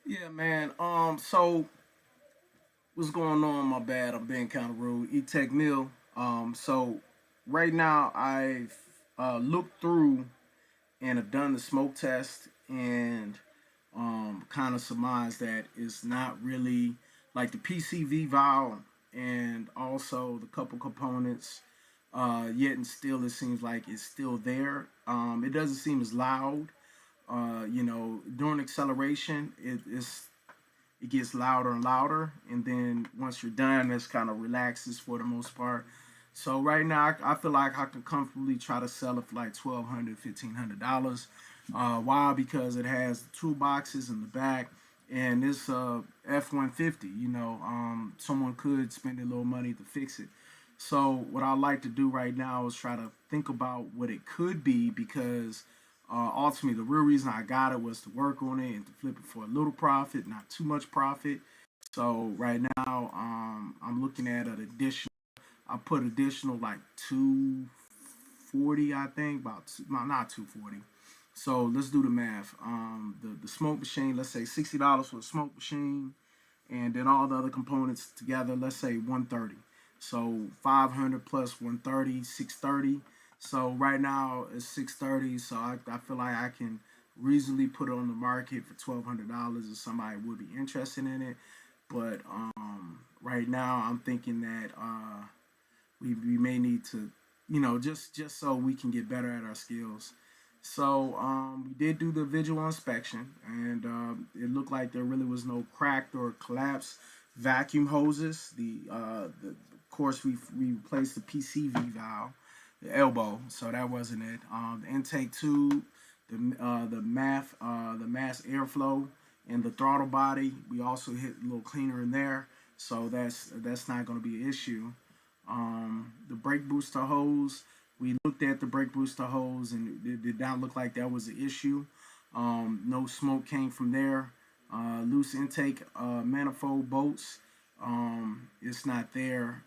Yeah, man. So what's going on? My bad. I'm being kind of rude. Tech Mill. So right now I've looked through and have done the smoke test and kind of surmised that it's not really like the PCV valve and also the couple components. Yet and still, it seems like it's still there. It doesn't seem as loud. During acceleration, it gets louder and louder, and then once you're done, it's kind of relaxes for the most part. So right now, I feel like I can comfortably try to sell it for like $1,200, $1,500. Why? Because it has the two boxes in the back, and this f-150. Someone could spend a little money to fix it. So what I like to do right now is try to think about what it could be because ultimately, the real reason I got it was to work on it and to flip it for a little profit, not too much profit. So right now, I'm looking at an additional. I put additional like 240, I think, about not 240. So let's do the math. The smoke machine, let's say $60 for the smoke machine, and then all the other components together, let's say 130. So 500 plus 130, 630. So right now it's 630. So I feel like I can reasonably put it on the market for $1,200 if somebody would be interested in it. But right now I'm thinking that we may need to, just so we can get better at our skills. So we did do the visual inspection, and it looked like there really was no cracked or collapsed vacuum hoses. Of course we replaced the PCV valve, the elbow, so that wasn't it. The intake tube, the mass airflow, and the throttle body. We also hit a little cleaner in there, so that's not going to be an issue. The brake booster hose, we looked at the brake booster hose and it did not look like that was an issue. No smoke came from there. Loose intake manifold bolts, it's not there.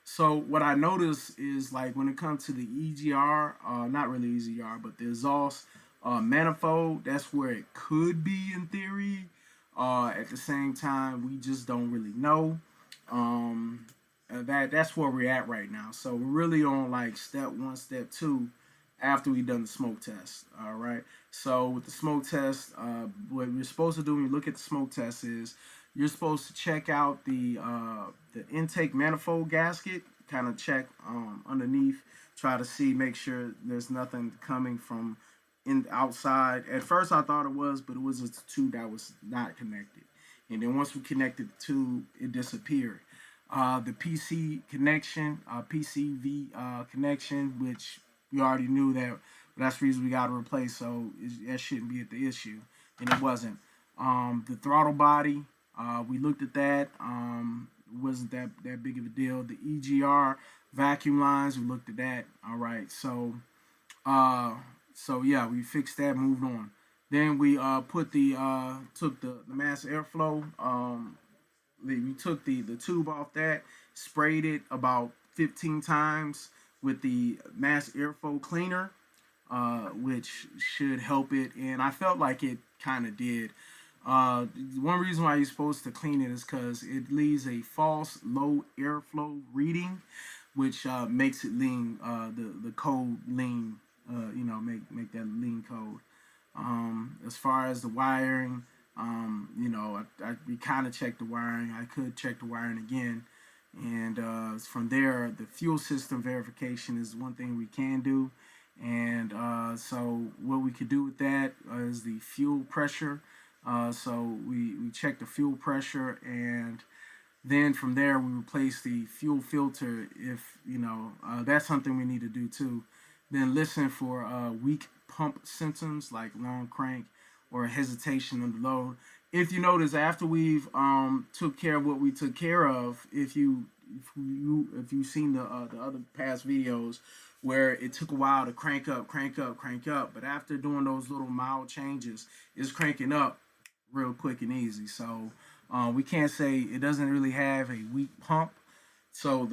So what I noticed is like when it comes to the EGR, not really EGR, but the exhaust manifold, that's where it could be in theory. At the same time, we just don't really know. Um, that's where we're at right now. So we're really on like step one, step two, after we've done the smoke test. All right. So with the smoke test, what we're supposed to do when you look at the smoke test is you're supposed to check out the intake manifold gasket, kind of check underneath, try to see, make sure there's nothing coming from in outside. At first I thought it was, but it was a tube that was not connected. And then once we connected the tube, it disappeared. The PC connection, PCV connection, which we already knew that, but that's the reason we got to replace. So that shouldn't be the issue, and it wasn't. The throttle body, we looked at that. Wasn't that big of a deal. The EGR vacuum lines, we looked at that. All right, uh, so yeah, we fixed that, moved on. Then we took the mass airflow. We took the tube off that, sprayed it about 15 times with the mass airflow cleaner, which should help it. And I felt like it kind of did. One reason why you're supposed to clean it is because it leaves a false low airflow reading, which makes it lean, the code lean, make that lean code. As far as the wiring, we kind of checked the wiring. I could check the wiring again. And from there, the fuel system verification is one thing we can do. And so what we could do with that is the fuel pressure. So we check the fuel pressure, and then from there we replace the fuel filter if that's something we need to do too. Then listen for weak pump symptoms like long crank or hesitation under load. If you notice, after we've took care of what we took care of, if you've seen the other past videos where it took a while to crank up, crank up, crank up, but after doing those little mild changes, it's cranking up real quick and easy. So we can't say it doesn't really have a weak pump. So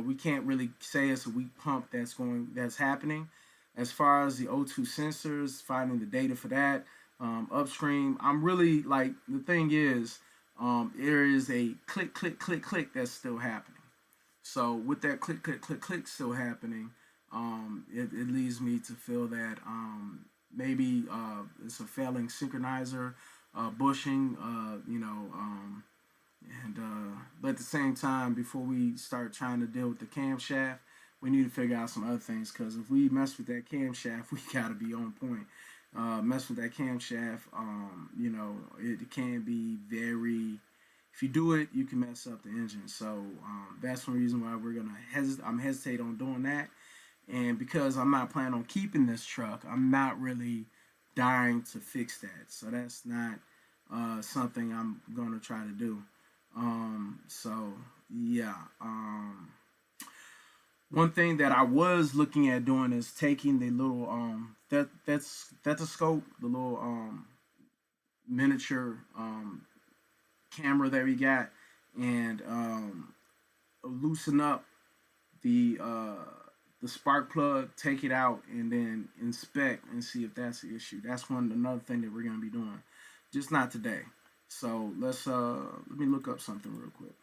we can't really say it's a weak pump that's happening. As far as the O2 sensors, finding the data for that, upstream. I'm really like, the thing is, there is a click, click, click, click that's still happening. So with that click, click, click, click still happening, it leads me to feel that maybe it's a failing synchronizer, bushing, but at the same time, before we start trying to deal with the camshaft, we need to figure out some other things, because if we mess with that camshaft, we gotta be on point. Mess with that camshaft, it can be very. If you do it, you can mess up the engine. So that's one reason why I'm hesitate on doing that. And because I'm not planning on keeping this truck, I'm not really dying to fix that. So that's not something I'm gonna try to do. So yeah. One thing that I was looking at doing is taking the little that's a scope, the little miniature camera that we got, and loosen up the spark plug, take it out, and then inspect and see if that's the issue. That's another thing that we're gonna be doing, just not today. So let me look up something real quick.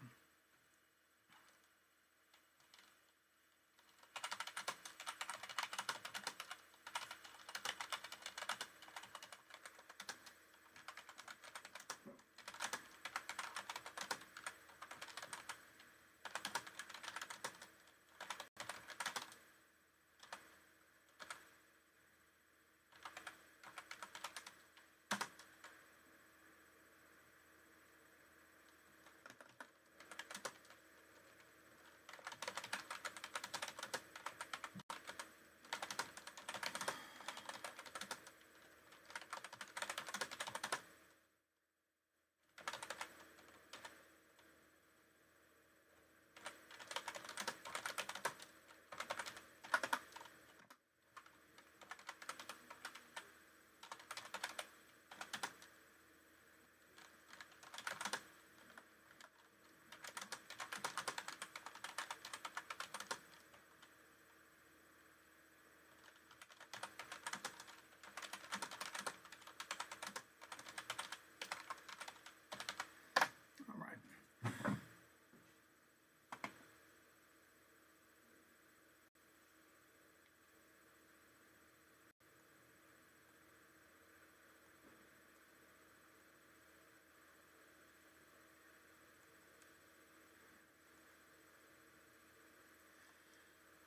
All right.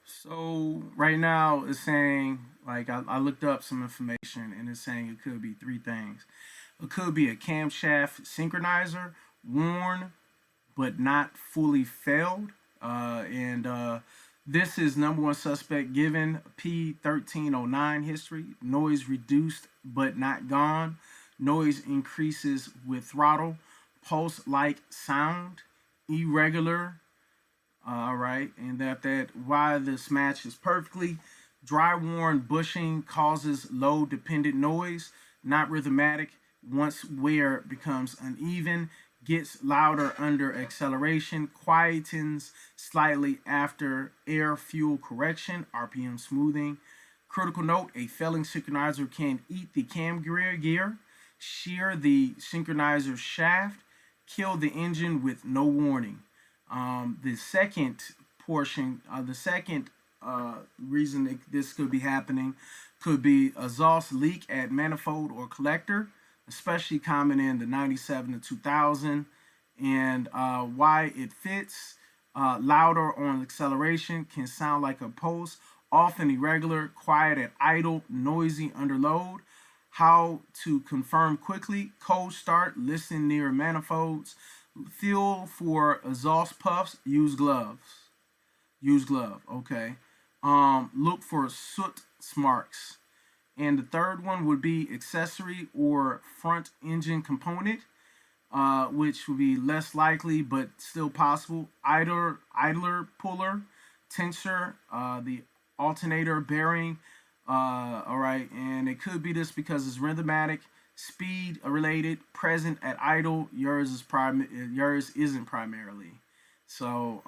So right now it's saying, like, I looked up some information, and it's saying it could be three things. It could be a camshaft synchronizer, worn but not fully failed. And This is number one suspect given p1309 history. Noise reduced but not gone. Noise increases with throttle. Pulse like sound. Irregular. All right, and that why this matches perfectly. Dry worn bushing causes low dependent noise, not rhythmatic. Once wear becomes uneven, gets louder under acceleration, quietens slightly after air fuel correction, RPM smoothing. Critical note: a failing synchronizer can eat the cam gear, shear the synchronizer shaft, kill the engine with no warning. The second portion, the second reason that this could be happening could be exhaust leak at manifold or collector, especially common in the 97 to 2000, and why it fits. Louder on acceleration, can sound like a pulse, often irregular, quiet at idle, noisy under load. How to confirm quickly: cold start, listen near manifolds, feel for exhaust puffs, use gloves. Use glove, okay. Look for soot marks. And the third one would be accessory or front engine component, which would be less likely but still possible. Idler puller, tensor, the alternator bearing. All right, and it could be this because it's rhythmatic, speed related, present at idle. Yours isn't primarily. So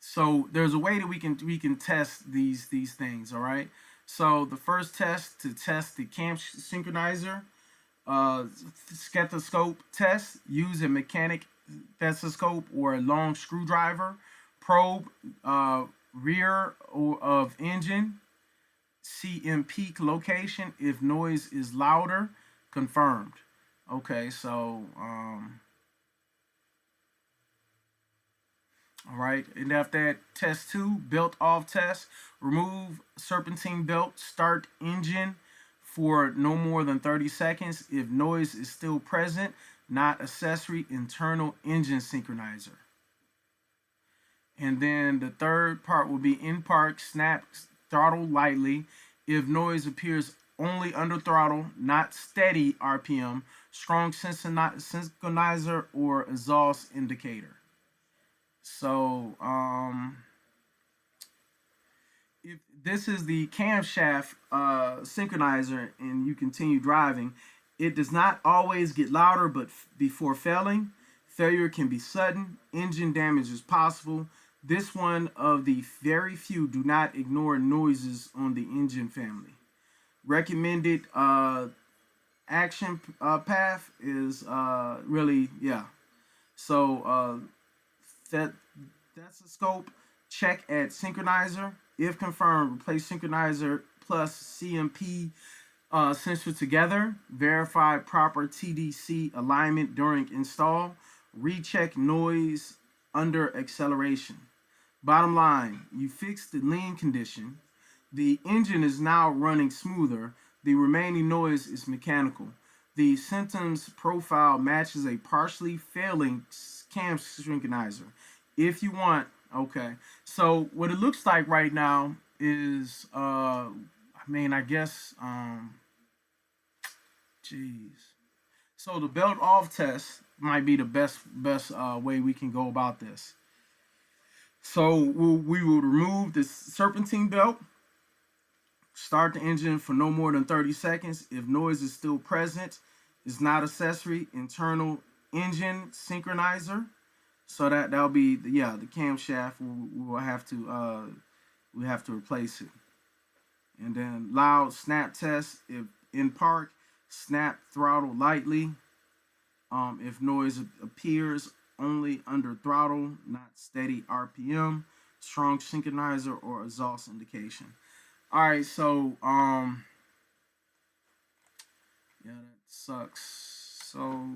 so there's a way that we can test these things. All right. So the first test to test the cam synchronizer, stethoscope test, use a mechanic stethoscope or a long screwdriver, probe rear of engine, CM peak location. If noise is louder, confirmed. Okay, so all right, and after that, test two, belt off test. Remove serpentine belt, start engine for no more than 30 seconds. If noise is still present, not accessory, internal engine synchronizer. And then the third part will be in park, snap throttle lightly. If noise appears only under throttle, not steady RPM, strong synchronizer or exhaust indicator. So, if this is the camshaft synchronizer and you continue driving, it does not always get louder, but before failing, failure can be sudden. Engine damage is possible. This one of the very few do not ignore noises on the engine family. Recommended action path is really, yeah. So that's a scope. Check at synchronizer. If confirmed, replace synchronizer plus CMP sensor together. Verify proper TDC alignment during install. Recheck noise under acceleration. Bottom line, you fixed the lean condition. The engine is now running smoother. The remaining noise is mechanical. The symptoms profile matches a partially failing cam synchronizer. If you want, okay. So what it looks like right now is, I guess, geez. So the belt off test might be the best way we can go about this. So we will remove the serpentine belt. Start the engine for no more than 30 seconds. If noise is still present, it's not accessory, internal engine synchronizer. So that'll be the camshaft. We will have to replace it. And then loud snap test. If in park, snap throttle lightly. If noise appears only under throttle, not steady RPM, strong synchronizer or exhaust indication. All right, so yeah, that sucks. So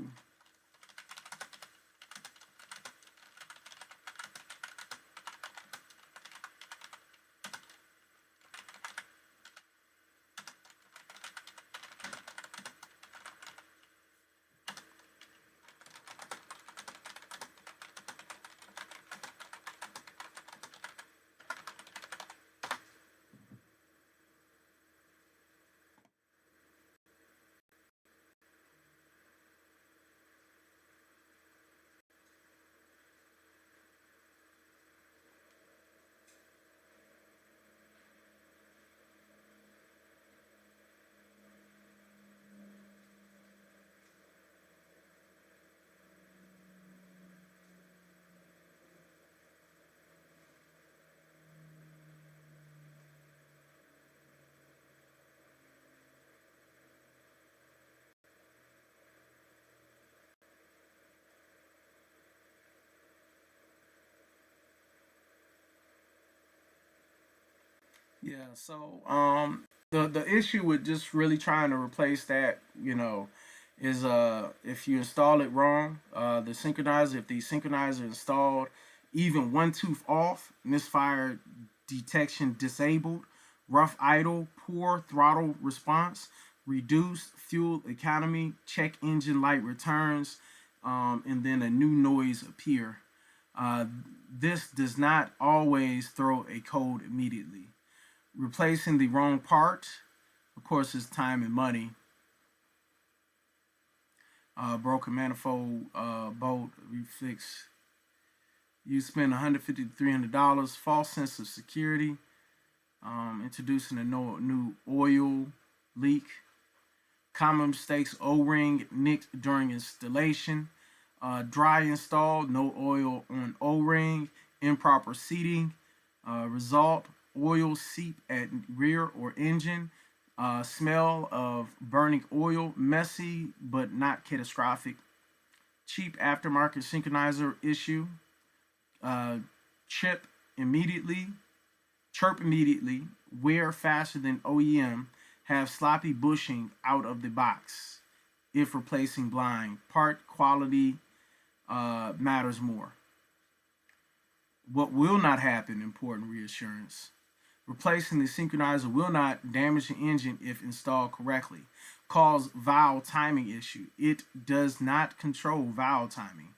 yeah, so the issue with just really trying to replace that, is if you install it wrong, the synchronizer, if the synchronizer installed even one tooth off, misfire detection disabled, rough idle, poor throttle response, reduced fuel economy, check engine light returns, and then a new noise appear. Uh, this does not always throw a code immediately. Replacing the wrong part, of course, is time and money. Broken manifold bolt refix. You spend $150 to $300. False sense of security. Introducing a new oil leak. Common mistakes: O-ring nicked during installation. Dry install, no oil on O-ring. Improper seating. Result: oil seep at rear or engine, smell of burning oil, messy but not catastrophic, cheap aftermarket synchronizer issue, uh, chip immediately, chirp immediately, wear faster than OEM, have sloppy bushing out of the box if replacing blind. Part quality matters more. What will not happen, important reassurance. Replacing the synchronizer will not damage the engine if installed correctly. Cause valve timing issue. It does not control valve timing.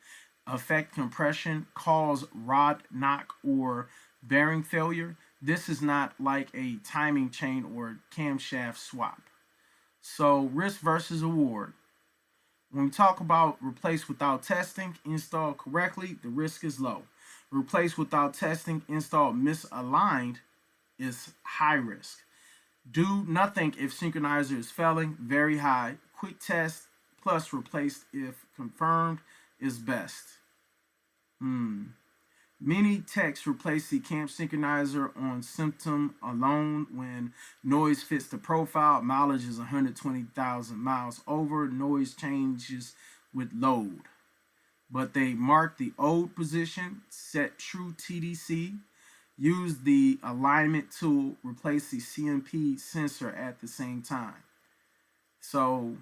Affect compression, cause rod knock or bearing failure. This is not like a timing chain or camshaft swap. So risk versus reward. When we talk about replace without testing, install correctly, the risk is low. Replace without testing, install misaligned, is high risk. Do nothing if synchronizer is failing, very high. Quick test plus replaced if confirmed is best. Many techs replace the cam synchronizer on symptom alone when noise fits the profile. Mileage is 120,000 miles over. Noise changes with load. But they mark the old position, set true TDC, use the alignment tool, replace the CMP sensor at the same time. So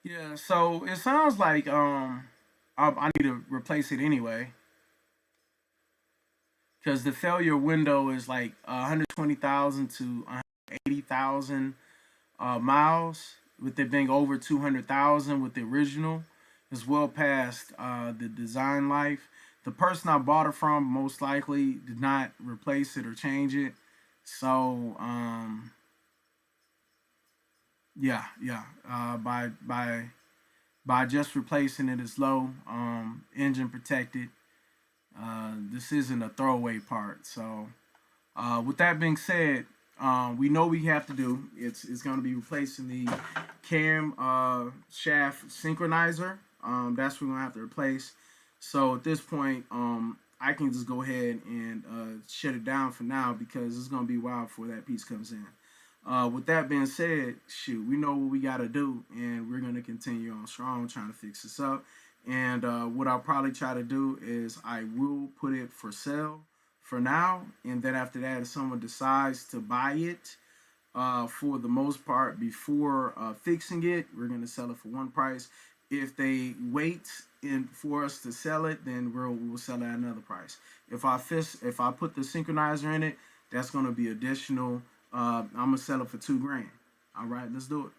yeah, so it sounds like I need to replace it anyway because the failure window is like 120,000 to 180,000 miles, with it being over 200,000 with the original, is well past the design life. The person I bought it from most likely did not replace it or change it. So yeah. By just replacing it is low. Engine protected. This isn't a throwaway part. So with that being said, we know we have to do. It's going to be replacing the cam shaft synchronizer. That's what we're gonna have to replace. So at this point, I can just go ahead and shut it down for now because it's gonna be a while before that piece comes in. With that being said, shoot, we know what we gotta do, and we're gonna continue on strong trying to fix this up. And what I'll probably try to do is I will put it for sale for now, and then after that, if someone decides to buy it, for the most part, before fixing it, we're gonna sell it for one price. If they wait for us to sell it, then we'll sell it at another price. If I put the synchronizer in it, that's gonna be additional. I'm gonna sell it for $2,000. All right, let's do it.